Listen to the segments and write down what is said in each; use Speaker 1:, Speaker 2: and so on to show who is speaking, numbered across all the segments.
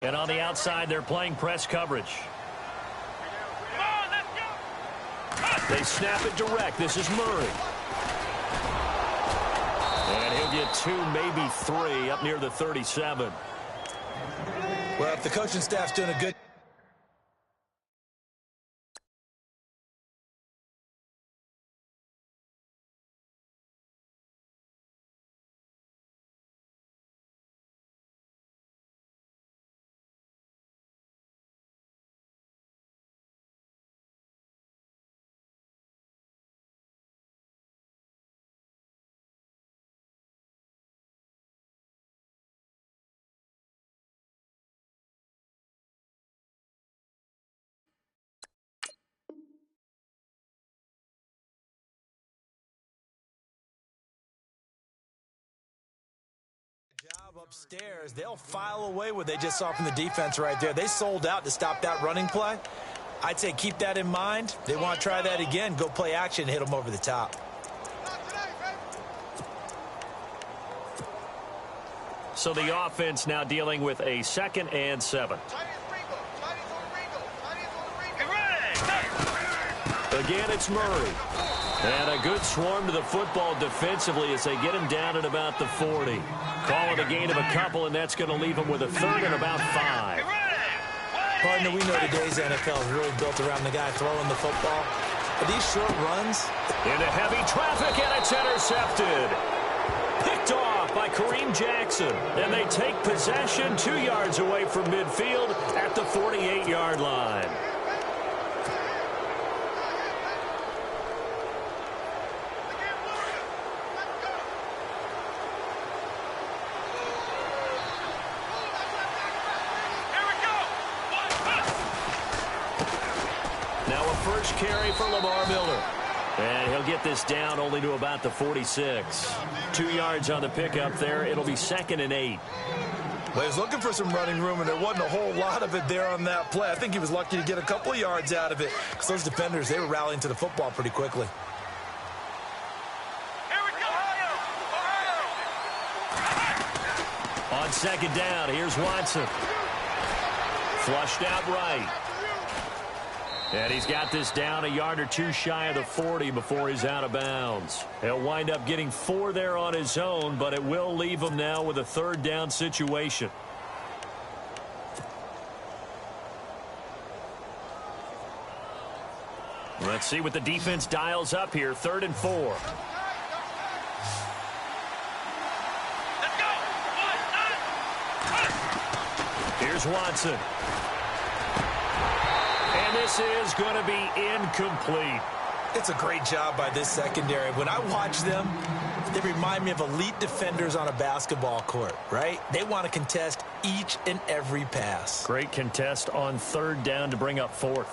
Speaker 1: And on the outside, they're playing press coverage. They snap it direct. This is Murray. And he'll get 2, maybe 3 up near the 37.
Speaker 2: Well, if the coaching staff's doing a good job upstairs, they'll file away what they just saw from the defense right there. They sold out to stop that running play. I'd say keep that in mind. They want to try that again. Go play action and hit them over the top.
Speaker 1: So the offense now dealing with a 2nd and 7. Again, it's Murray. And a good swarm to the football defensively as they get him down at about the 40. Call it a gain of a couple, and that's going to leave him with a 3rd and about 5.
Speaker 2: Partner, we know today's NFL is really built around the guy throwing the football. But these short runs.
Speaker 1: Into heavy traffic, and it's intercepted. Picked off by Kareem Jackson. And they take possession 2 yards away from midfield at the 48-yard line. First carry for Lamar Miller. And he'll get this down only to about the 46. 2 yards on the pickup there. It'll be 2nd and 8.
Speaker 2: Well, he was looking for some running room, and there wasn't a whole lot of it there on that play. I think he was lucky to get a couple of yards out of it because those defenders, they were rallying to the football pretty quickly.
Speaker 3: Here we go.
Speaker 1: On 2nd down, here's Watson. Flushed out right. And he's got this down a yard or 2 shy of the 40 before he's out of bounds. He'll wind up getting 4 there on his own, but it will leave him now with a 3rd down situation. Let's see what the defense dials up here. 3rd and 4.
Speaker 3: Let's go.
Speaker 1: Here's Watson. And this is going to be incomplete.
Speaker 2: It's a great job by this secondary. When I watch them, they remind me of elite defenders on a basketball court, right? They want to contest each and every pass.
Speaker 1: Great contest on 3rd down to bring up 4th.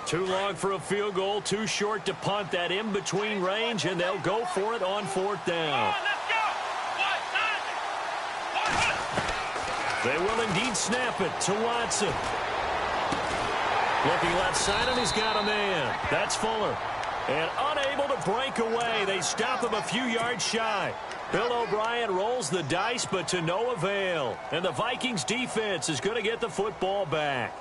Speaker 1: Too long for a field goal, too short to punt. That in-between range, and they'll go for it on 4th down. They will indeed snap it to Watson. Looking left side, and he's got a man. That's Fuller. And unable to break away. They stop him a few yards shy. Bill O'Brien rolls the dice, but to no avail. And the Vikings defense is going to get the football back.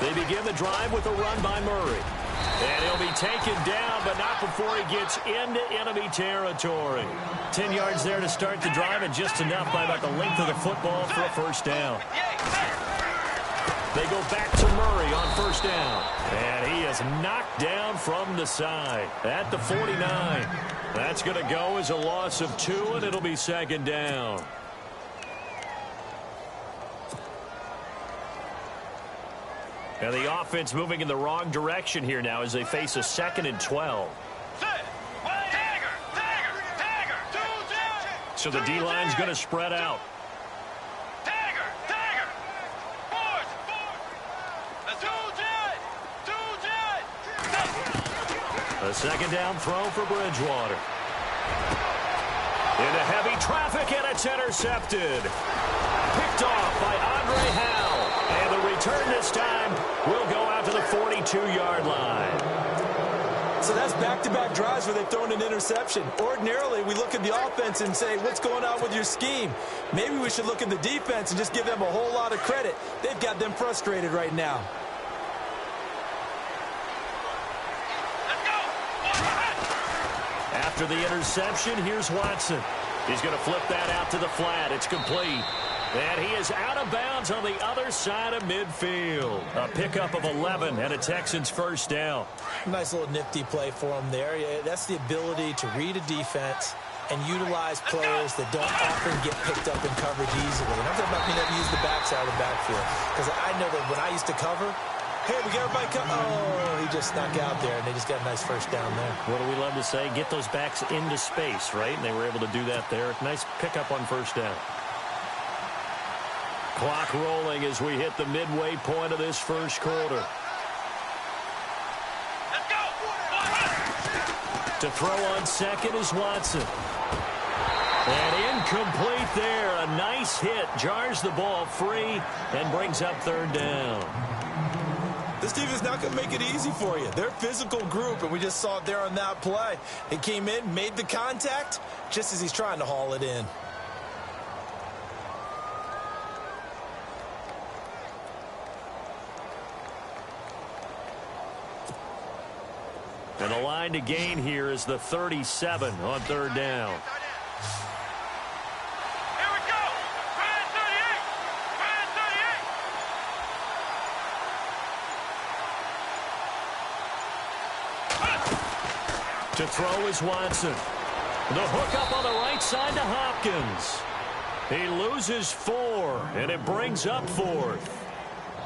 Speaker 1: They begin the drive with a run by Murray. And he'll be taken down, but not before he gets into enemy territory. 10 yards there to start the drive, and just enough by about the length of the football for a 1st down. They go back to Murray on 1st down. And he is knocked down from the side at the 49. That's going to go as a loss of 2, and it'll be 2nd down. And the offense moving in the wrong direction here now as they face a 2nd and 12. So the D-line's going to spread out. A 2nd down throw for Bridgewater. Into heavy traffic, and it's intercepted. Picked off by Andre Howell. And the return this time will go out to the 42-yard line.
Speaker 2: So that's back-to-back drives where they've thrown an interception. Ordinarily, we look at the offense and say, what's going on with your scheme? Maybe we should look at the defense and just give them a whole lot of credit. They've got them frustrated right now.
Speaker 1: After the interception, here's Watson. He's going to flip that out to the flat. It's complete. And he is out of bounds on the other side of midfield. A pickup of 11 and a Texans first down.
Speaker 2: Nice little nifty play for him there. Yeah, that's the ability to read a defense and utilize players that don't often get picked up in coverage easily. And I'm talking about being able to use the backside of the backfield. Because I know that when I used to cover, hey, we got everybody oh, he just snuck out there, and they just got a nice first down there.
Speaker 1: What do we love to say? Get those backs into space, right? And they were able to do that there. Nice pickup on first down. Clock rolling as we hit the midway point of this first quarter.
Speaker 3: Let's go.
Speaker 1: To throw on second is Watson. And incomplete there. A nice hit. Jars the ball free and brings up third down.
Speaker 2: This team is not going to make it easy for you. They're a physical group, and we just saw it there on that play. He came in, made the contact, just as he's trying to haul it in.
Speaker 1: And the line to gain here is the 37 on third down.
Speaker 3: Here we go. Ryan 38. Ryan 38.
Speaker 1: To throw is Watson. The hook up on the right side to Hopkins. He loses 4, and it brings up 4th.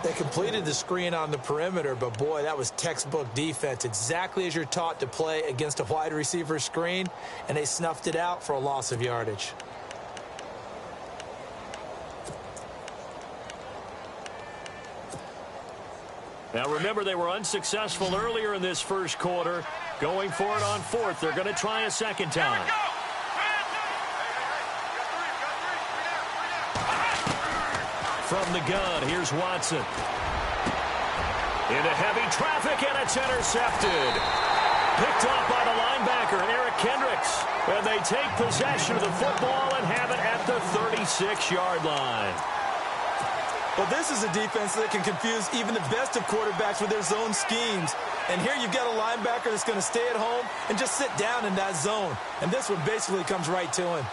Speaker 2: They completed the screen on the perimeter, but boy, that was textbook defense. Exactly as you're taught to play against a wide receiver screen, and they snuffed it out for a loss of yardage.
Speaker 1: Now remember, they were unsuccessful earlier in this first quarter. Going for it on 4th. They're going to try a second time.
Speaker 3: Here we go.
Speaker 1: From the gun, here's Watson. Into heavy traffic, and it's intercepted. Picked off by the linebacker, Eric Kendricks. And they take possession of the football and have it at the 36-yard line.
Speaker 2: Well, this is a defense that can confuse even the best of quarterbacks with their zone schemes. And here you've got a linebacker that's going to stay at home and just sit down in that zone. And this one basically comes right to him.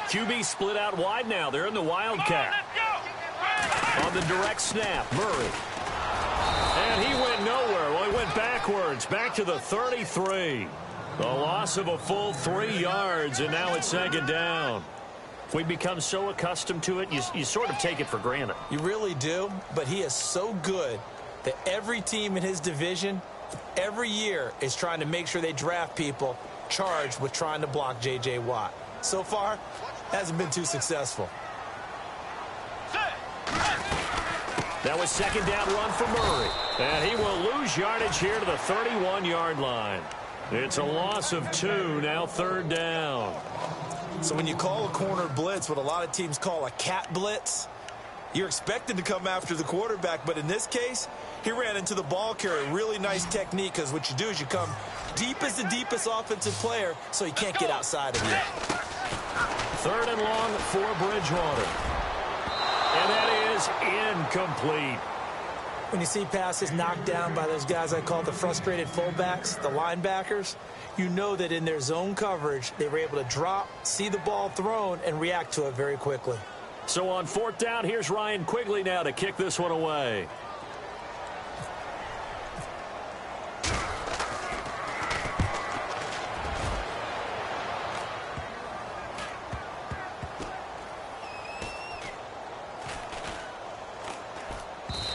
Speaker 1: QB split out wide now. They're in the Wildcat. On the direct snap, Murray. And he went nowhere. Well, he went backwards, back to the 33. The loss of a full 3 yards, and now it's second down. We become so accustomed to it, you sort of take it for granted.
Speaker 2: You really do, but he is so good that every team in his division, every year, is trying to make sure they draft people charged with trying to block J.J. Watt. So far, hasn't been too successful.
Speaker 1: That was second down run for Murray. And he will lose yardage here to the 31-yard line. It's a loss of 2, now third down.
Speaker 2: So when you call a corner blitz, what a lot of teams call a cat blitz, you're expected to come after the quarterback. But in this case, he ran into the ball carrier. Really nice technique, because what you do is you come deep as the deepest offensive player so he can't get outside of you.
Speaker 1: Third and long for Bridgewater. And that is incomplete.
Speaker 2: When you see passes knocked down by those guys I call the frustrated fullbacks, the linebackers, you know that in their zone coverage, they were able to drop, see the ball thrown, and react to it very quickly.
Speaker 1: So on 4th down, here's Ryan Quigley now to kick this one away.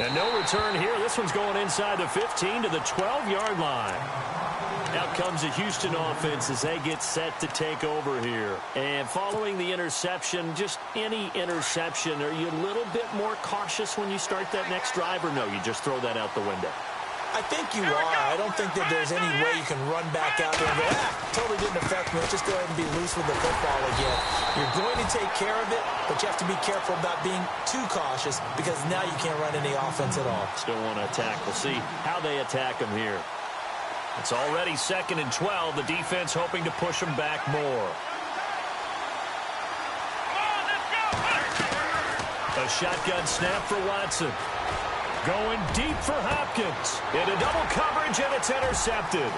Speaker 1: And no return here. This one's going inside the 15 to the 12-yard line. Out comes the Houston offense as they get set to take over here. And following the interception, just any interception, are you a little bit more cautious when you start that next drive, or no, you just throw that out the window?
Speaker 2: I think you are. I don't think that there's any way you can run back out there and go, totally didn't affect me. Let's just go ahead and be loose with the football again. You're going to take care of it, but you have to be careful about being too cautious because now you can't run any offense at all.
Speaker 1: Still want to attack. We'll see how they attack them here. It's already 2nd and 12. The defense hoping to push them back more. A shotgun snap for Watson. Going deep for Hopkins. Into double coverage, and it's intercepted.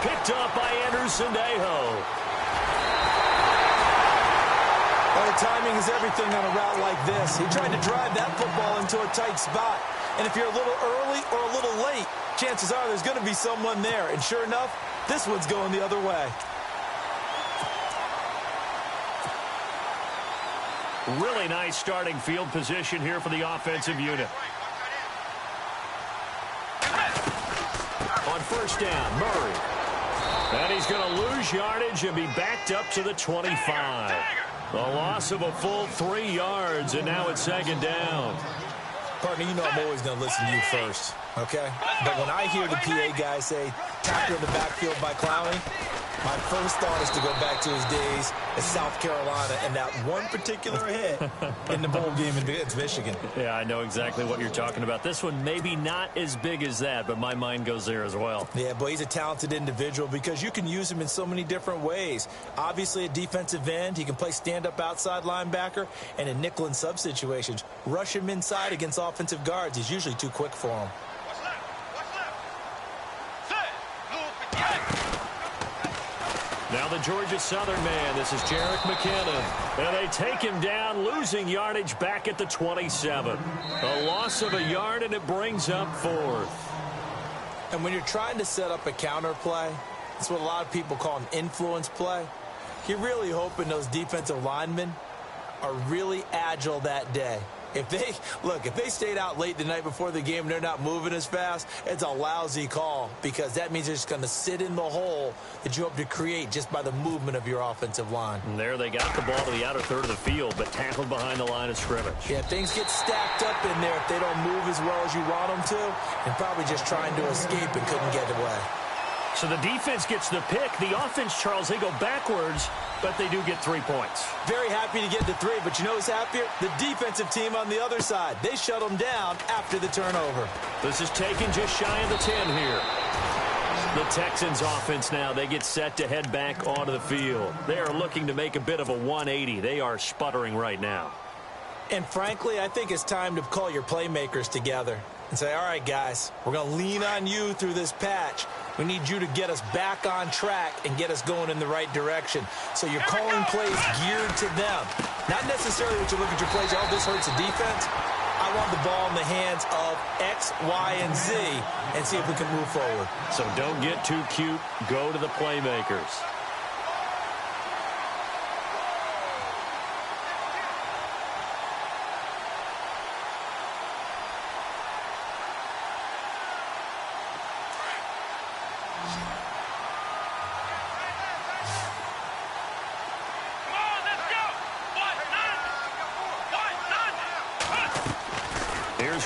Speaker 1: Picked up by Anderson-Dejo.
Speaker 2: Well, the timing is everything on a route like this. He tried to drive that football into a tight spot. And if you're a little early or a little late, chances are there's going to be someone there. And sure enough, this one's going the other way.
Speaker 1: Really nice starting field position here for the offensive unit. On first down, Murray. And he's going to lose yardage and be backed up to the 25. A loss of a full 3 yards, and now it's 2nd down.
Speaker 2: Partner, you know I'm always going to listen to you first, okay? But when I hear the PA guy say, tackle in the backfield by Clowney, my first thought is to go back to his days at South Carolina and that one particular hit in the bowl game against Michigan.
Speaker 1: Yeah, I know exactly what you're talking about. This one maybe not as big as that, but my mind goes there as well.
Speaker 2: Yeah, but he's a talented individual because you can use him in so many different ways. Obviously, a defensive end, he can play stand-up outside linebacker, and in nickel and sub situations, rush him inside against offensive guards. He's usually too quick for him.
Speaker 1: Now the Georgia Southern man. This is Jerick McKinnon. And they take him down, losing yardage back at the 27. A loss of a yard, and it brings up 4th.
Speaker 2: And when you're trying to set up a counter play, it's what a lot of people call an influence play. You're really hoping those defensive linemen are really agile that day. If they stayed out late the night before the game and they're not moving as fast, it's a lousy call because that means they're just going to sit in the hole that you hope to create just by the movement of your offensive line.
Speaker 1: And there they got the ball to the outer third of the field, but tackled behind the line of scrimmage.
Speaker 2: Yeah, things get stacked up in there if they don't move as well as you want them to, and probably just trying to escape and couldn't get away.
Speaker 1: So the defense gets the pick. The offense, Charles, they go backwards, but they do get 3 points.
Speaker 2: Very happy to get the 3, but you know who's happier? The defensive team on the other side. They shut them down after the turnover.
Speaker 1: This is taken just shy of the 10 here. The Texans offense now, they get set to head back onto the field. They are looking to make a bit of a 180. They are sputtering right now.
Speaker 2: And frankly, I think it's time to call your playmakers together and say, all right, guys, we're going to lean on you through this patch. We need you to get us back on track and get us going in the right direction. So you're calling plays geared to them. Not necessarily what you look at your plays, oh, this hurts the defense. I want the ball in the hands of X, Y, and Z and see if we can move forward.
Speaker 1: So don't get too cute. Go to the playmakers.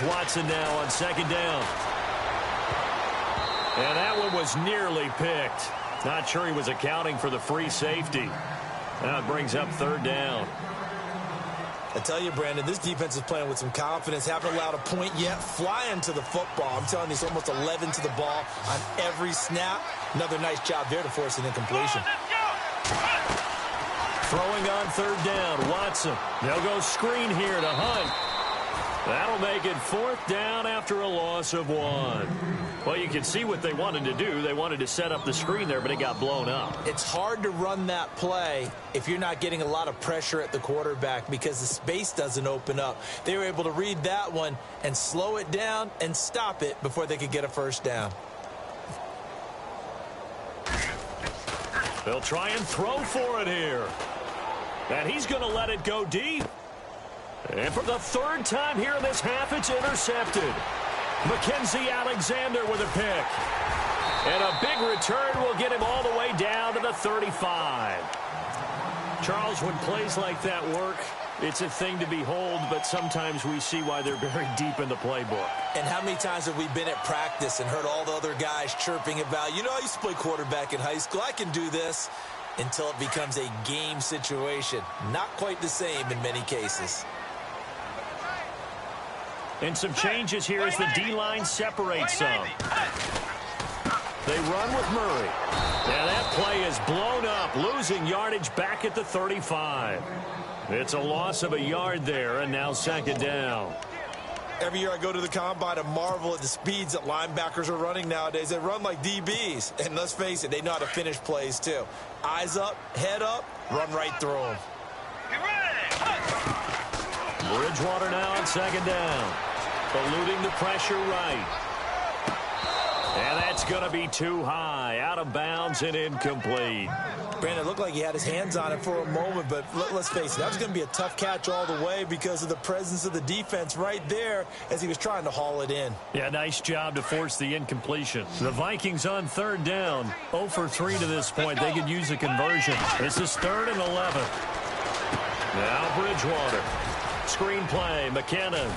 Speaker 1: Watson now on 2nd down. And that one was nearly picked. Not sure he was accounting for the free safety. Now it brings up 3rd down.
Speaker 2: I tell you, Brandon, this defense is playing with some confidence. Haven't allowed a point yet. Flying to the football. I'm telling you, it's almost 11 to the ball on every snap. Another nice job there to force an incompletion.
Speaker 1: Throwing on 3rd down, Watson. They'll go screen here to Hunt. That'll make it 4th down after a loss of 1. Well, you can see what they wanted to do. They wanted to set up the screen there, but it got blown up.
Speaker 2: It's hard to run that play if you're not getting a lot of pressure at the quarterback because the space doesn't open up. They were able to read that one and slow it down and stop it before they could get a 1st down.
Speaker 1: They'll try and throw for it here. And he's going to let it go deep. And for the third time here in this half, it's intercepted. Mackenzie Alexander with a pick. And a big return will get him all the way down to the 35. Charles, when plays like that work, it's a thing to behold, but sometimes we see why they're very deep in the playbook.
Speaker 2: And how many times have we been at practice and heard all the other guys chirping about, you know, I used to play quarterback in high school, I can do this, until it becomes a game situation. Not quite the same in many cases.
Speaker 1: And some changes here as the D-line separates some. They run with Murray. And that play is blown up, losing yardage back at the 35. It's a loss of a yard there, and now second down.
Speaker 2: Every year I go to the combine and marvel at the speeds that linebackers are running nowadays. They run like DBs. And let's face it, they know how to finish plays too. Eyes up, head up, run right through them.
Speaker 1: Bridgewater now on second down. Eluding the pressure right. And that's going to be too high. Out of bounds and incomplete.
Speaker 2: Brandon, it looked like he had his hands on it for a moment, but let's face it, that was going to be a tough catch all the way because of the presence of the defense right there as he was trying to haul it in.
Speaker 1: Yeah, nice job to force the incompletion. The Vikings on third down. 0 for 3 to this point. They could use a conversion. This is 3rd and 11. Now Bridgewater. Screen play, McKinnon.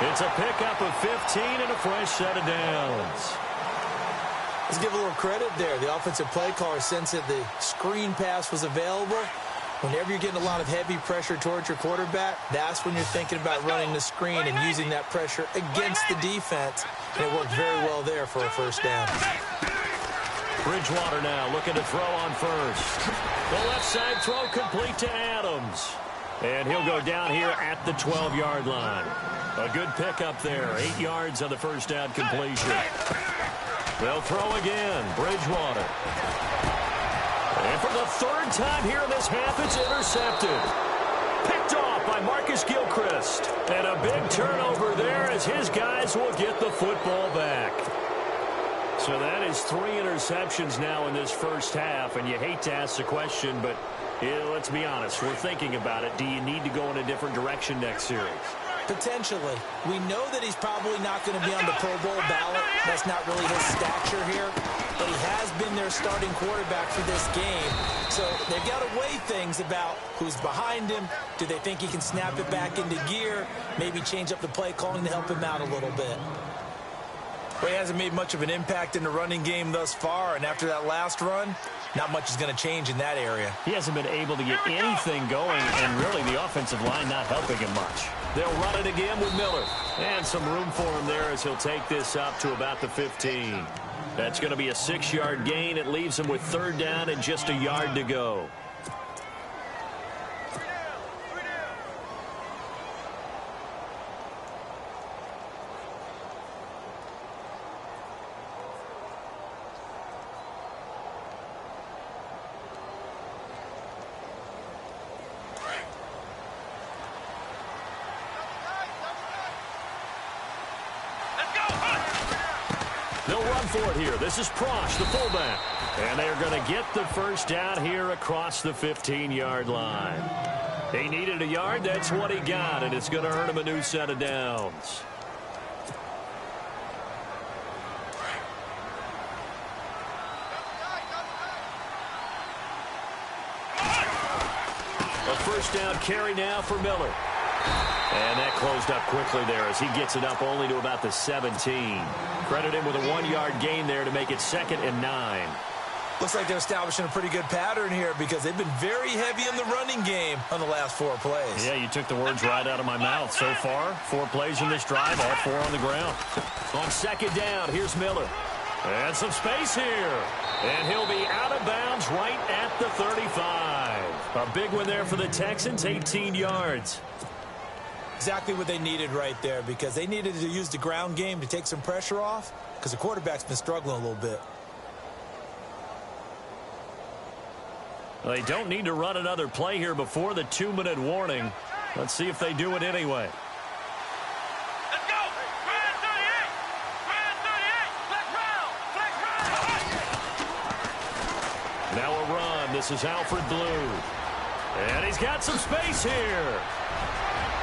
Speaker 1: It's a pickup of 15 and a fresh set of downs.
Speaker 2: Let's give a little credit there. The offensive play caller sensed that the screen pass was available. Whenever you're getting a lot of heavy pressure towards your quarterback, that's when you're thinking about running the screen and using that pressure against the defense. And it worked very well there for a first down.
Speaker 1: Bridgewater now looking to throw on first. The left side throw complete to Adams. And he'll go down here at the 12-yard line. A good pickup there. 8 yards on the first down completion. They'll throw again. Bridgewater. And for the third time here in this half, it's intercepted. Picked off by Marcus Gilchrist. And a big turnover there as his guys will get the football back. So that is 3 interceptions now in this first half. And you hate to ask the question, but let's be honest. We're thinking about it. Do you need to go in a different direction next series?
Speaker 2: Potentially. We know that he's probably not going to be on the Pro Bowl ballot. That's not really his stature here. But he has been their starting quarterback for this game. So they've got to weigh things about who's behind him. Do they think he can snap it back into gear? Maybe change up the play calling to help him out a little bit. Well, he hasn't made much of an impact in the running game thus far. And after that last run, not much is going to change in that area.
Speaker 1: He hasn't been able to get anything going, and really the offensive line not helping him much. They'll run it again with Miller. And some room for him there as he'll take this up to about the 15. That's going to be a 6-yard gain. It leaves him with third down and just a yard to go. They'll run for it here. This is Prosch, the fullback. And they're going to get the first down here across the 15-yard line. He needed a yard. That's what he got, and it's going to earn him a new set of downs. A first down carry now for Miller. And that closed up quickly there as he gets it up only to about the 17. Credit him with a 1-yard gain there to make it 2nd and 9.
Speaker 2: Looks like they're establishing a pretty good pattern here because they've been very heavy in the running game on the last 4 plays.
Speaker 1: Yeah, you took the words right out of my mouth. So far, 4 plays in this drive, all 4 on the ground. On second down, here's Miller. And some space here. And he'll be out of bounds right at the 35. A big one there for the Texans, 18 yards.
Speaker 2: Exactly what they needed right there because they needed to use the ground game to take some pressure off because the quarterback's been struggling a little bit.
Speaker 1: They don't need to run another play here before the 2-minute warning. Let's see if they do it anyway.
Speaker 3: Let's go! Flag 38! Flag 38! Flag.
Speaker 1: Now a run. This is Alfred Blue. And he's got some space here.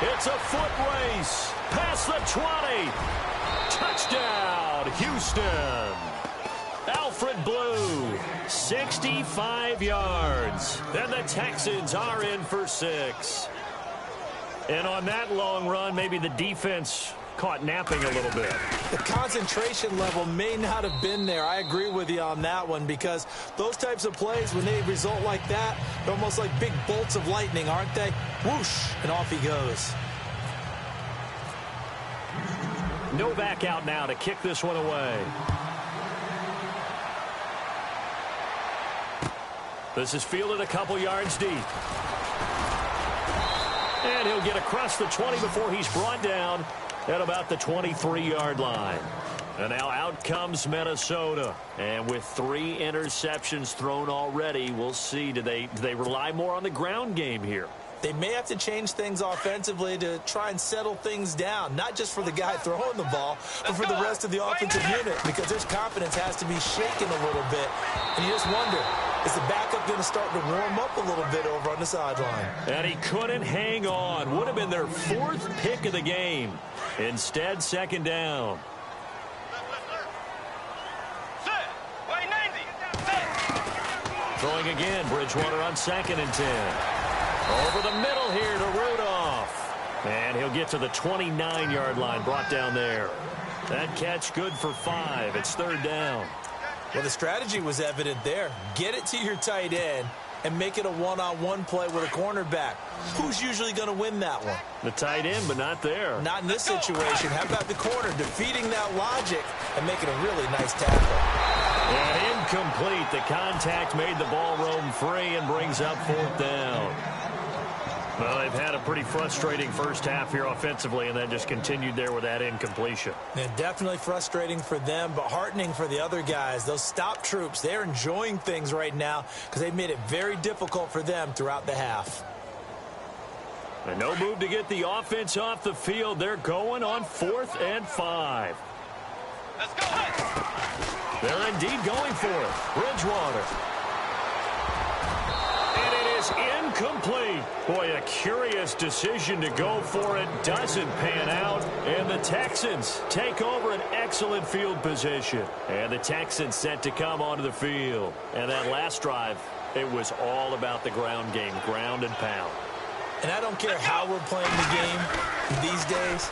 Speaker 1: It's a foot race. Past the 20. Touchdown, Houston. Alfred Blue, 65 yards. Then the Texans are in for 6. And on that long run, maybe the defense caught napping a little bit.
Speaker 2: The concentration level may not have been there. I agree with you on that one, because those types of plays, when they result like that, they're almost like big bolts of lightning, aren't they? Whoosh, and off he goes.
Speaker 1: Novak out now to kick this one away. This is fielded a couple yards deep. And he'll get across the 20 before he's brought down at about the 23-yard line. And now out comes Minnesota. And with 3 interceptions thrown already, we'll see. Do they rely more on the ground game here?
Speaker 2: They may have to change things offensively to try and settle things down, not just for the guy throwing the ball, but for the rest of the offensive unit, because his confidence has to be shaken a little bit. And you just wonder, is the backup going to start to warm up a little bit over on the sideline?
Speaker 1: And he couldn't hang on. Would have been their 4th pick of the game. Instead, second down. Throwing again, Bridgewater on 2nd and 10. Over the middle here to Rudolph. And he'll get to the 29-yard line, brought down there. That catch good for 5. It's 3rd down.
Speaker 2: Well, the strategy was evident there. Get it to your tight end and make it a one-on-one play with a cornerback. Who's usually going to win that one?
Speaker 1: The tight end, but not there.
Speaker 2: Not in this situation. How about the corner defeating that logic and making a really nice tackle?
Speaker 1: And incomplete. The contact made the ball roam free and brings up 4th down. Well, they've had a pretty frustrating first half here offensively, and then just continued there with that incompletion.
Speaker 2: Yeah, definitely frustrating for them, but heartening for the other guys. Those stop troops, they're enjoying things right now because they've made it very difficult for them throughout the half.
Speaker 1: And no move to get the offense off the field. They're going on 4th and 5.
Speaker 3: Let's go.
Speaker 1: They're indeed going for it. Bridgewater. And it is incomplete. Boy, a curious decision to go for it. Doesn't pan out. And the Texans take over an excellent field position. And the Texans set to come onto the field. And that last drive, it was all about the ground game. Ground and pound.
Speaker 2: And I don't care how we're playing the game these days,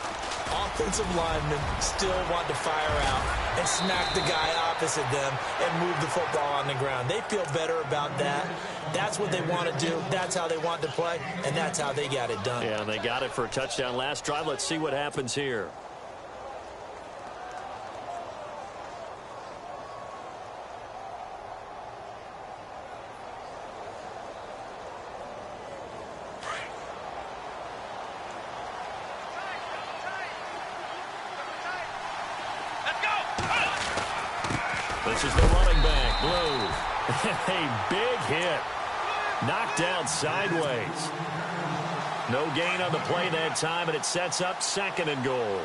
Speaker 2: offensive linemen still want to fire out and smack the guy opposite them and move the football on the ground. They feel better about that. That's what they want to do. That's how they want to play, and that's how they got it done.
Speaker 1: Yeah, and they got it for a touchdown last drive. Let's see what happens here. This is the running back, Blue. A big hit. Knocked down sideways. No gain on the play that time, and it sets up 2nd and goal.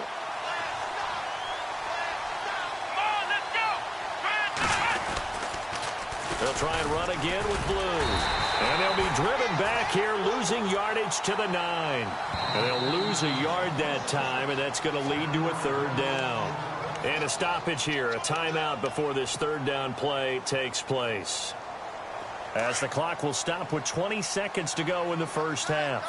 Speaker 1: They'll try and run again with Blue. And they'll be driven back here, losing yardage to the 9. And they'll lose a yard that time, and that's going to lead to a 3rd down. And a stoppage here, a timeout before this 3rd down play takes place. As the clock will stop with 20 seconds to go in the first half.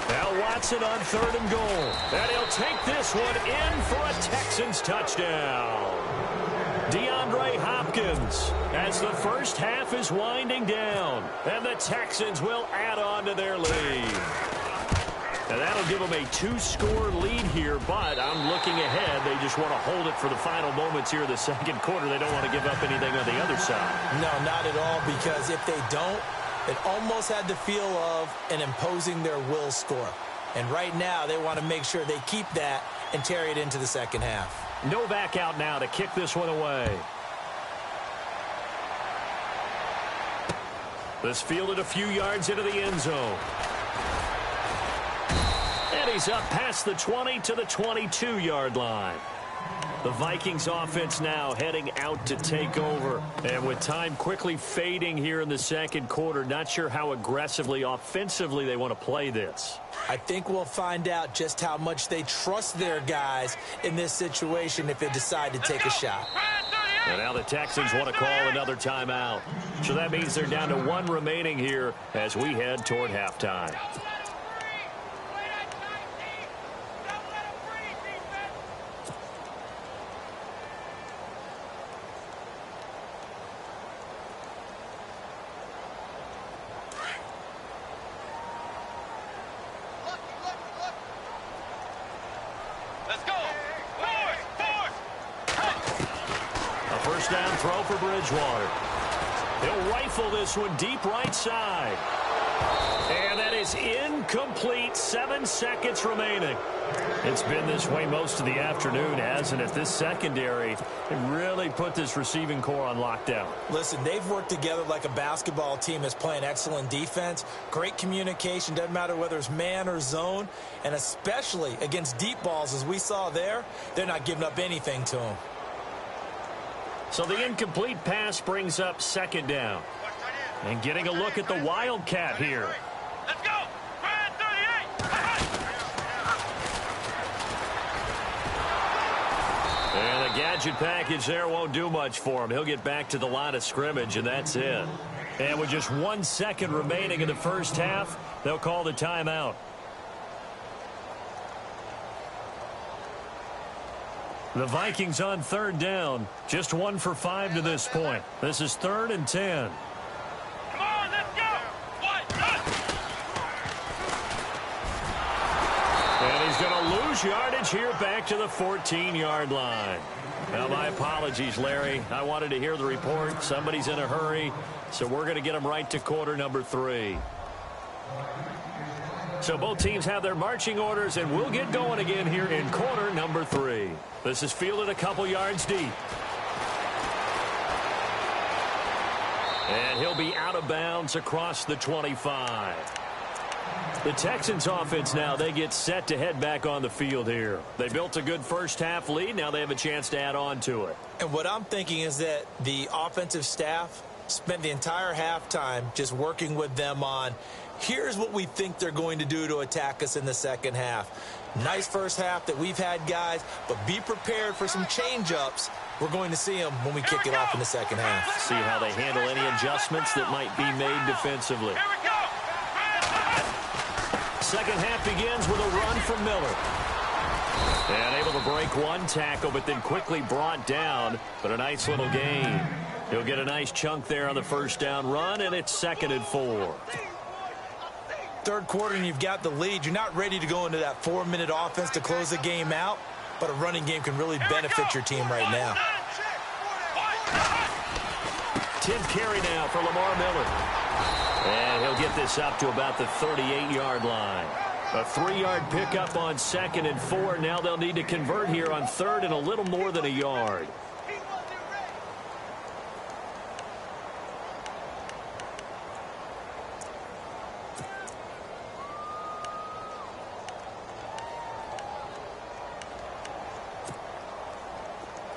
Speaker 1: Now Watson on 3rd and goal. And he'll take this one in for a Texans touchdown. DeAndre Hopkins as the first half is winding down. And the Texans will add on to their lead. And that'll give them a 2-score lead here, but I'm looking ahead. They just want to hold it for the final moments here in the 2nd quarter. They don't want to give up anything on the other side.
Speaker 2: No, not at all, because if they don't, it almost had the feel of an imposing their will score. And right now, they want to make sure they keep that and carry it into the 2nd half.
Speaker 1: Novak out now to kick this one away. This fielded a few yards into the end zone. And he's up past the 20 to the 22-yard line. The Vikings offense now heading out to take over. And with time quickly fading here in the second quarter, not sure how aggressively, offensively they want to play this.
Speaker 2: I think we'll find out just how much they trust their guys in this situation if they decide to take a shot.
Speaker 1: And now the Texans want to call another timeout. So that means they're down to one remaining here as we head toward halftime. First down throw for Bridgewater. He'll rifle this one deep right side. And that is incomplete. 7 seconds remaining. It's been this way most of the afternoon, hasn't it? This secondary really put this receiving core on lockdown.
Speaker 2: Listen, they've worked together like a basketball team that's playing excellent defense. Great communication. Doesn't matter whether it's man or zone. And especially against deep balls, as we saw there, they're not giving up anything to them.
Speaker 1: So the incomplete pass brings up second down. And getting a look at the Wildcat here.
Speaker 3: Let's go! 38!
Speaker 1: And the gadget package there won't do much for him. He'll get back to the line of scrimmage, and that's it. And with just 1 second remaining in the first half, they'll call the timeout. The Vikings on third down. Just 1 for 5 to this point. This is 3rd and 10.
Speaker 3: Come on, let's go!
Speaker 1: And he's going to lose yardage here back to the 14-yard line. Now, my apologies, Larry. I wanted to hear the report. Somebody's in a hurry, so we're going to get him right to quarter number 3. So both teams have their marching orders, and we'll get going again here in quarter number 3. This is fielded a couple yards deep. And he'll be out of bounds across the 25. The Texans offense now, they get set to head back on the field here. They built a good first half lead. Now they have a chance to add on to it.
Speaker 2: And what I'm thinking is that the offensive staff spent the entire halftime just working with them on, here's what we think they're going to do to attack us in the second half. Nice first half that we've had, guys, but be prepared for some change-ups. We're going to see them when we kick it off in the second half.
Speaker 1: See how they handle any adjustments that might be made defensively.
Speaker 3: Here we go!
Speaker 1: Second half begins with a run from Miller. And able to break one tackle, but then quickly brought down. But a nice little gain. He'll get a nice chunk there on the first down run, and it's 2nd and 4.
Speaker 2: Third quarter and you've got the lead. You're not ready to go into that 4-minute offense to close the game out, but a running game can really benefit your team right now.
Speaker 1: 10th carry now for Lamar Miller. And he'll get this up to about the 38-yard line. A 3-yard pickup on 2nd and 4. Now they'll need to convert here on 3rd and a little more than a yard.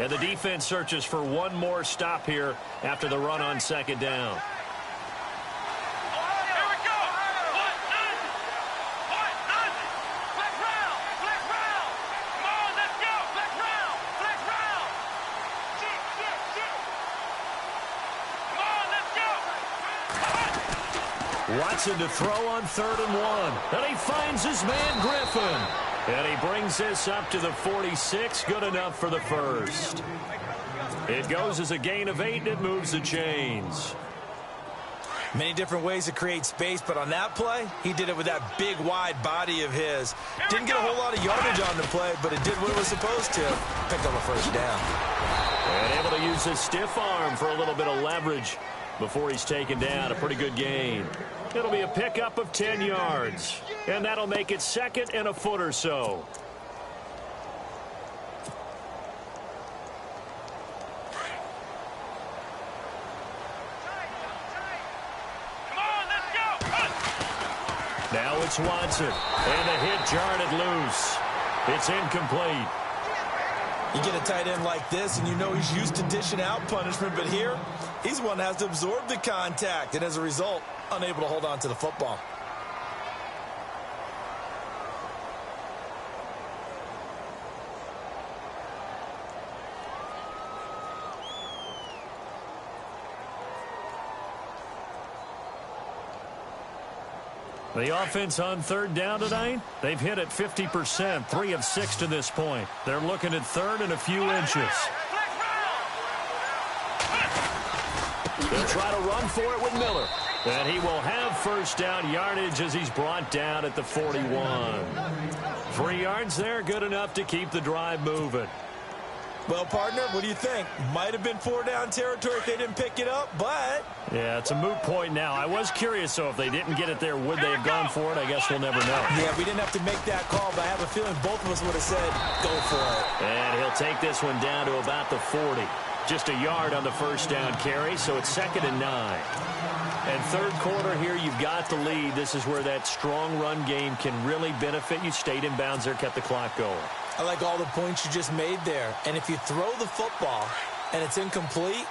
Speaker 1: And the defense searches for one more stop here after the run on 2nd down. Watson to throw on 3rd and 1. And he finds his man Griffin. And he brings this up to the 46. Good enough for the first. It goes as a gain of 8, and it moves the chains.
Speaker 2: Many different ways to create space, but on that play, he did it with that big, wide body of his. Didn't get a whole lot of yardage on the play, but it did what it was supposed to. Picked up a first down.
Speaker 1: And able to use his stiff arm for a little bit of leverage before he's taken down. A pretty good gain. It'll be a pickup of 10 yards. And that'll make it 2nd and a foot or so. Now it's Watson. And the hit jarred it loose. It's incomplete.
Speaker 2: You get a tight end like this, and you know he's used to dishing out punishment, but here, he's the one that has to absorb the contact, and as a result, unable to hold on to the football.
Speaker 1: The offense on third down tonight, they've hit it 50%, 3 of 6 to this point. They're looking at third and a few inches. They'll try to run for it with Miller. And he will have first down yardage as he's brought down at the 41. 3 yards there, good enough to keep the drive moving.
Speaker 2: Well, partner, what do you think? Might have been 4-down territory if they didn't pick it up, but...
Speaker 1: Yeah, it's a moot point now. I was curious, though, if they didn't get it there, would they have gone for it? I guess we'll never know.
Speaker 2: Yeah, we didn't have to make that call, but I have a feeling both of us would have said, go for it.
Speaker 1: And he'll take this one down to about the 40. Just a yard on the first down carry, so it's 2nd and 9. And third quarter here, you've got the lead. This is where that strong run game can really benefit you. Stayed in bounds there, kept the clock going.
Speaker 2: I like all the points you just made there. And if you throw the football and it's incomplete,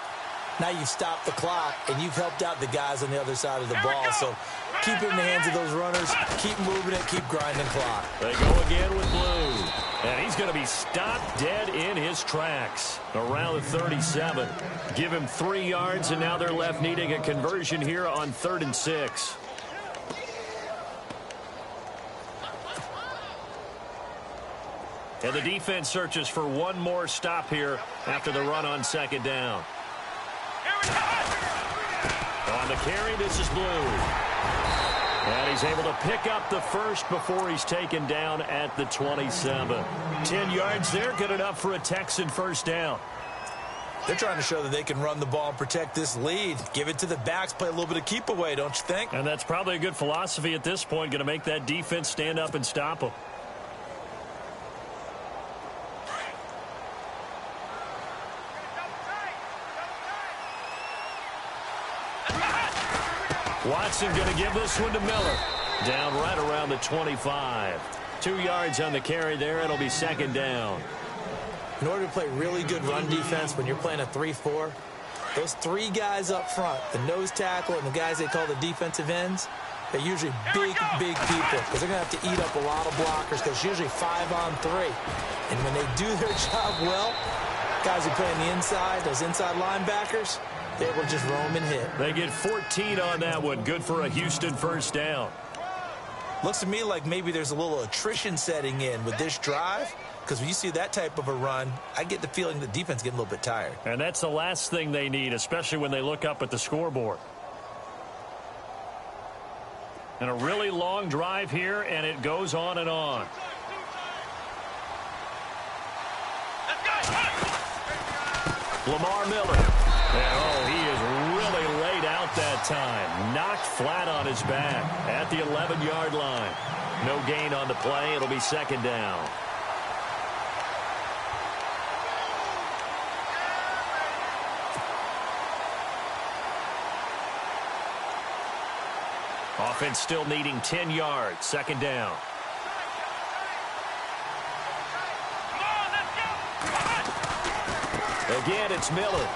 Speaker 2: now you've stopped the clock and you've helped out the guys on the other side of the ball. So keep it in the hands of those runners. Keep moving it. Keep grinding clock.
Speaker 1: They go again with Blue. And he's going to be stopped dead in his tracks around the 37. Give him 3 yards, and now they're left needing a conversion here on 3rd and 6. And the defense searches for one more stop here after the run on 2nd down. On the carry, this is Blue. And he's able to pick up the first before he's taken down at the 27. 10 yards there, good enough for a Texan first down.
Speaker 2: They're trying to show that they can run the ball and protect this lead. Give it to the backs, play a little bit of keep away, don't you think?
Speaker 1: And that's probably a good philosophy at this point, going to make that defense stand up and stop them. Watson going to give this one to Miller. Down right around the 25. 2 yards on the carry there. It'll be 2nd down.
Speaker 2: In order to play really good run defense when you're playing a 3-4, those 3 guys up front, the nose tackle and the guys they call the defensive ends, they're usually big people because they're going to have to eat up a lot of blockers because it's usually 5-on-3. And when they do their job well, guys who play on the inside, those inside linebackers, they will just roam and hit.
Speaker 1: They get 14 on that one. Good for a Houston first down.
Speaker 2: Looks to me like maybe there's a little attrition setting in with this drive because when you see that type of a run, I get the feeling the defense getting a little bit tired.
Speaker 1: And that's the last thing they need, especially when they look up at the scoreboard. And a really long drive here, and it goes on and on. Lamar Miller. And, he is really laid out that time. Knocked flat on his back at the 11-yard line. No gain on the play. It'll be 2nd down. Offense still needing 10 yards. 2nd down. Again, it's Miller.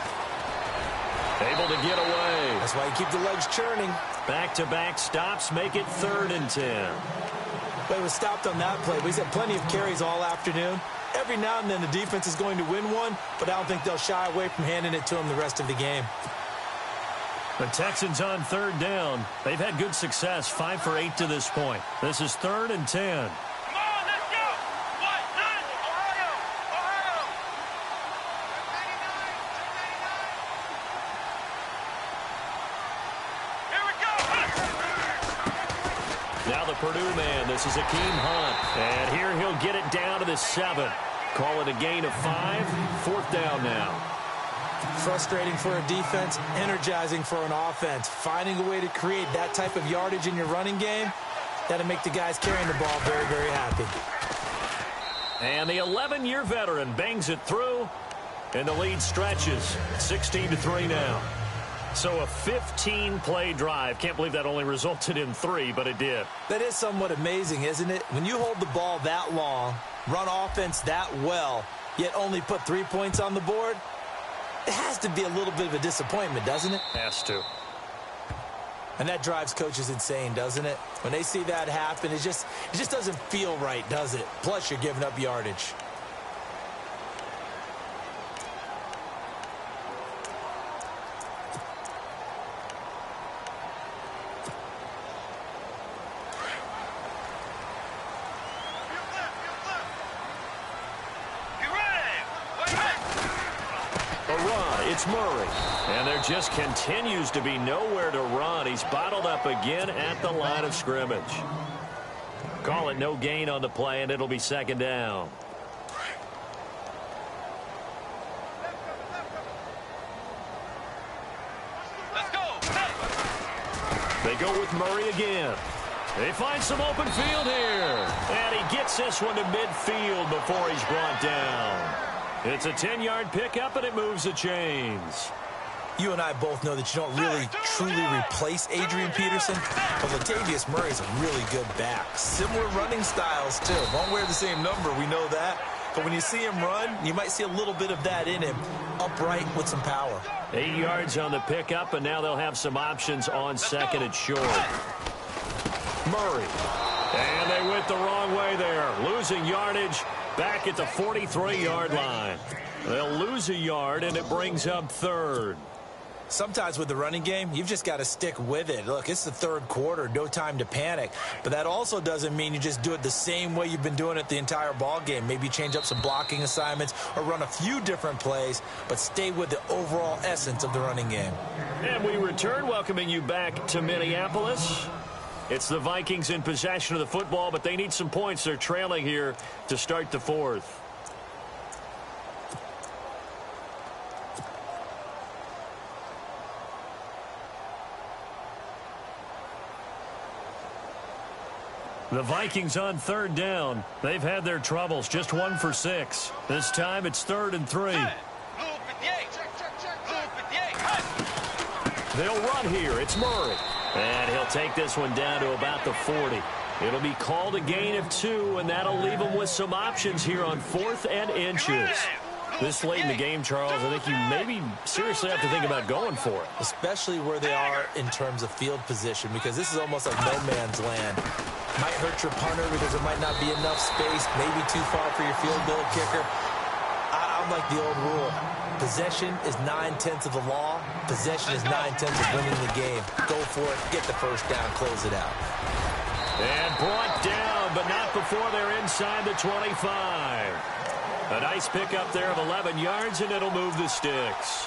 Speaker 1: Able to get away.
Speaker 2: That's why you keep the legs churning.
Speaker 1: Back-to-back stops make it 3rd and 10.
Speaker 2: But he was stopped on that play. He's had plenty of carries all afternoon. Every now and then the defense is going to win one, but I don't think they'll shy away from handing it to him the rest of the game.
Speaker 1: The Texans on 3rd down. They've had good success, 5 for 8 to this point. This is 3rd and 10. Now the Purdue man, this is Akeem Hunt. And here he'll get it down to the 7. Call it a gain of 5. 4th down now.
Speaker 2: Frustrating for a defense, energizing for an offense. Finding a way to create that type of yardage in your running game, that'll make the guys carrying the ball very, very happy.
Speaker 1: And the 11-year veteran bangs it through, and the lead stretches. 16-3 now. So a 15-play drive. Can't believe that only resulted in 3, but it did.
Speaker 2: That is somewhat amazing, isn't it? When you hold the ball that long, run offense that well, yet only put 3 points on the board? It has to be a little bit of a disappointment, doesn't it?
Speaker 1: Has to.
Speaker 2: And that drives coaches insane, doesn't it? When they see that happen, it just doesn't feel right, does it? Plus, you're giving up yardage.
Speaker 1: It's Murray, and there just continues to be nowhere to run. He's bottled up again at the line of scrimmage. Call it no gain on the play, and it'll be second down.
Speaker 3: Let's go.
Speaker 1: They go with Murray again. They find some open field here, and he gets this one to midfield before he's brought down. It's a 10-yard pickup, and it moves the chains.
Speaker 2: You and I both know that you don't really truly replace Adrian Peterson, but Latavius Murray's a really good back. Similar running styles, too. Won't wear the same number, we know that. But when you see him run, you might see a little bit of that in him, upright with some power.
Speaker 1: 8 yards on the pickup, and now they'll have some options on second and short. Murray. And they went the wrong way there, losing yardage. Back at the 43-yard line. They'll lose a yard, and it brings up third.
Speaker 2: Sometimes with the running game, you've just got to stick with it. Look, it's the third quarter, no time to panic. But that also doesn't mean you just do it the same way you've been doing it the entire ball game. Maybe change up some blocking assignments or run a few different plays, but stay with the overall essence of the running game.
Speaker 1: And we return, welcoming you back to Minneapolis. It's the Vikings in possession of the football, but they need some points. They're trailing here to start the fourth. The Vikings on third down. They've had their troubles, just 1 for 6. This time it's 3rd and 3. They'll run here. It's Murray. And he'll take this one down to about the 40. It'll be called a gain of 2, and that'll leave them with some options here on 4th and inches. This late in the game, Charles, I think you maybe seriously have to think about going for it.
Speaker 2: Especially where they are in terms of field position, because this is almost like no man's land. Might hurt your punter because there might not be enough space, maybe too far for your field goal kicker. I'm like the old rule. Possession is 9/10 of the law. Possession is 9/10 of winning the game. Go for it. Get the first down. Close it out.
Speaker 1: And brought down, but not before they're inside the 25. A nice pickup there of 11 yards, and it'll move the sticks.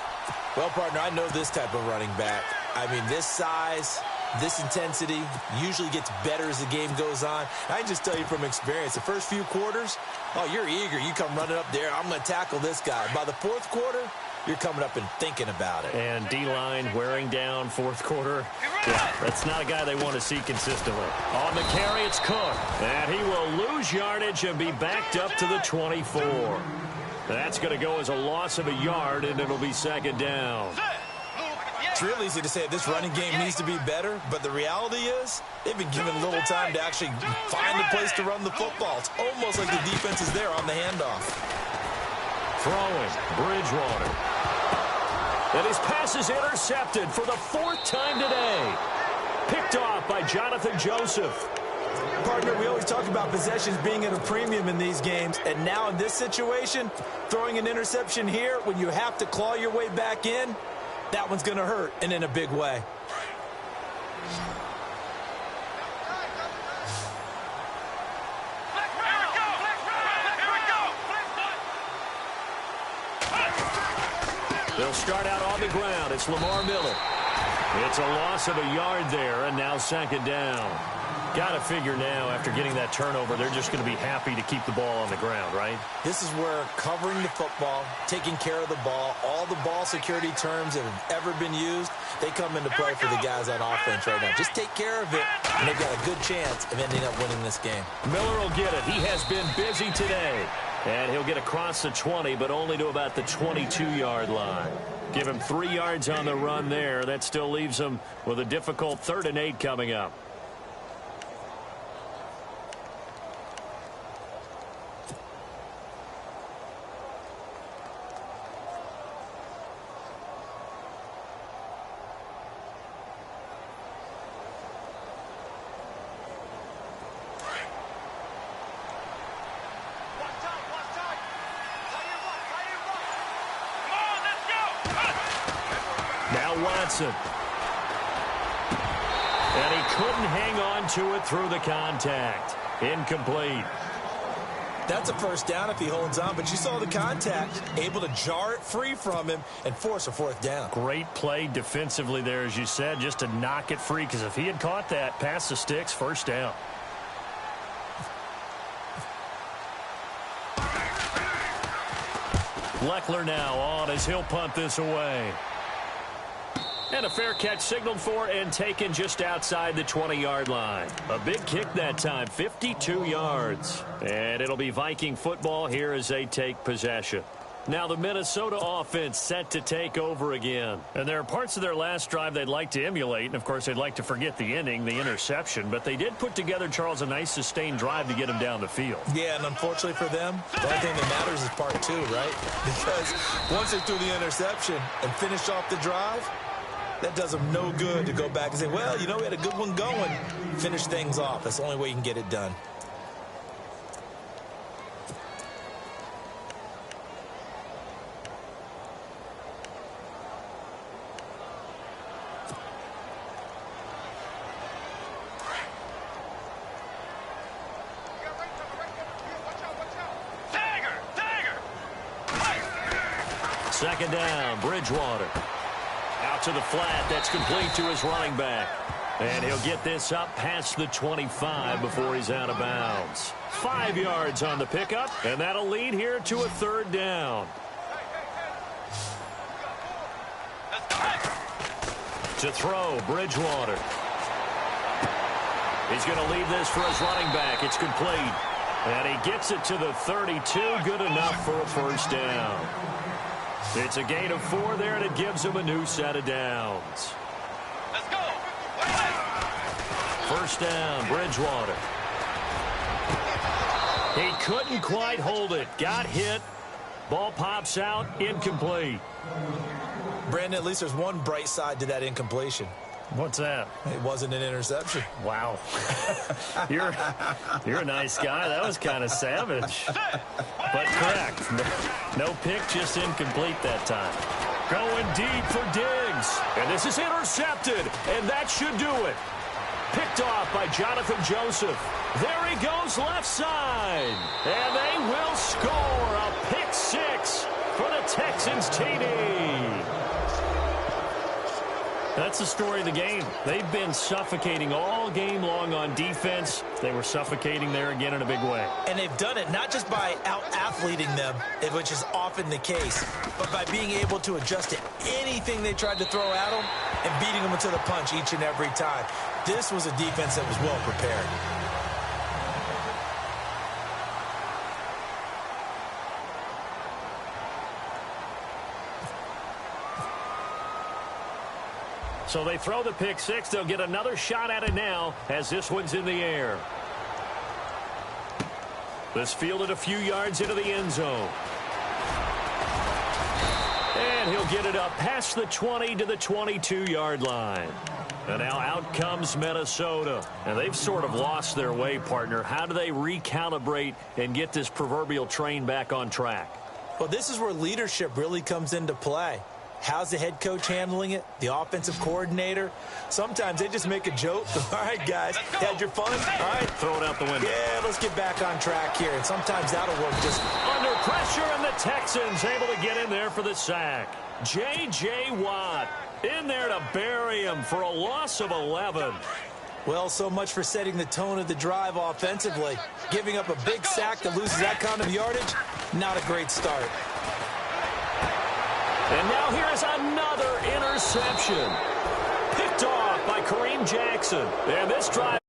Speaker 2: Well, partner, I know this type of running back. I mean, this size, this intensity usually gets better as the game goes on. I can just tell you from experience, the first few quarters, oh, you're eager. You come running up there. I'm going to tackle this guy. By the fourth quarter, you're coming up and thinking about it.
Speaker 1: And D-line wearing down fourth quarter. Yeah, that's not a guy they want to see consistently. On the carry, it's Cook. And he will lose yardage and be backed up to the 24. That's going to go as a loss of a yard, and it'll be second down.
Speaker 2: It's real easy to say this running game needs to be better, but the reality is they've been given little time to actually find a place to run the football. It's almost like the defense is there on the handoff.
Speaker 1: Throwing, Bridgewater. And his pass is intercepted for the 4th time today. Picked off by Jonathan Joseph.
Speaker 2: Partner, we always talk about possessions being at a premium in these games, and now in this situation, throwing an interception here when you have to claw your way back in, that one's going to hurt, and in a big way.
Speaker 1: They'll start out on the ground. It's Lamar Miller. It's a loss of a yard there, and now second down. Got to figure now, after getting that turnover, they're just going to be happy to keep the ball on the ground, right?
Speaker 2: This is where covering the football, taking care of the ball, all the ball security terms that have ever been used, they come into play for the guys on offense right now. Just take care of it, and they've got a good chance of ending up winning this game.
Speaker 1: Miller will get it. He has been busy today. And he'll get across the 20, but only to about the 22-yard line. Give him 3 yards on the run there. That still leaves him with a difficult 3rd and 8 coming up. Watson. And he couldn't hang on to it through the contact. Incomplete.
Speaker 2: That's a first down if he holds on, but you saw the contact, able to jar it free from him and force a fourth down.
Speaker 1: Great play defensively there, as you said, just to knock it free, because if he had caught that, past the sticks, first down. Leckler now on as he'll punt this away. And a fair catch signaled for and taken just outside the 20-yard line. A big kick that time, 52 yards. And it'll be Viking football here as they take possession. Now the Minnesota offense set to take over again. And there are parts of their last drive they'd like to emulate. And, of course, they'd like to forget the ending, the interception. But they did put together, Charles, a nice sustained drive to get them down the field.
Speaker 2: Yeah, and unfortunately for them, the only thing that matters is part two, right? Because once they threw the interception and finished off the drive, that does them no good to go back and say, well, you know, we had a good one going. Finish things off. That's the only way you can get it done.
Speaker 1: Second down, Bridgewater. Out to the flat. That's complete to his running back. And he'll get this up past the 25 before he's out of bounds. 5 yards on the pickup, and that'll lead here to a third down. To throw, Bridgewater. He's going to leave this for his running back. It's complete. And he gets it to the 32. Good enough for a first down. It's a gain of 4 there, and it gives him a new set of downs.
Speaker 3: Let's go.
Speaker 1: First down, Bridgewater. He couldn't quite hold it. Got hit. Ball pops out. Incomplete.
Speaker 2: Brandon, at least there's one bright side to that incompletion.
Speaker 1: What's that?
Speaker 2: It wasn't an interception.
Speaker 1: Wow. You're a nice guy. That was kind of savage. But correct. No pick, just incomplete that time. Going deep for Diggs. And this is intercepted. And that should do it. Picked off by Jonathan Joseph. There he goes left side. And they will score a pick 6 for the Texans TD. That's the story of the game. They've been suffocating all game long on defense. They were suffocating there again in a big way.
Speaker 2: And they've done it not just by out-athleting them, which is often the case, but by being able to adjust to anything they tried to throw at them and beating them to the punch each and every time. This was a defense that was well prepared.
Speaker 1: So they throw the pick 6. They'll get another shot at it now as this one's in the air. This fielded a few yards into the end zone. And he'll get it up past the 20 to the 22-yard line. And now out comes Minnesota. And they've sort of lost their way, partner. How do they recalibrate and get this proverbial train back on track?
Speaker 2: Well, this is where leadership really comes into play. How's the head coach handling it? The offensive coordinator? Sometimes they just make a joke. All right, guys, had your fun? All right.
Speaker 1: Throw it out the window.
Speaker 2: Yeah, let's get back on track here. And sometimes that'll work just
Speaker 1: under pressure, and the Texans able to get in there for the sack. J.J. Watt in there to bury him for a loss of 11.
Speaker 2: Well, so much for setting the tone of the drive offensively. Giving up a big sack that loses that kind of yardage, not a great start.
Speaker 1: And now here is another interception. Picked off by Kareem Jackson. And this drive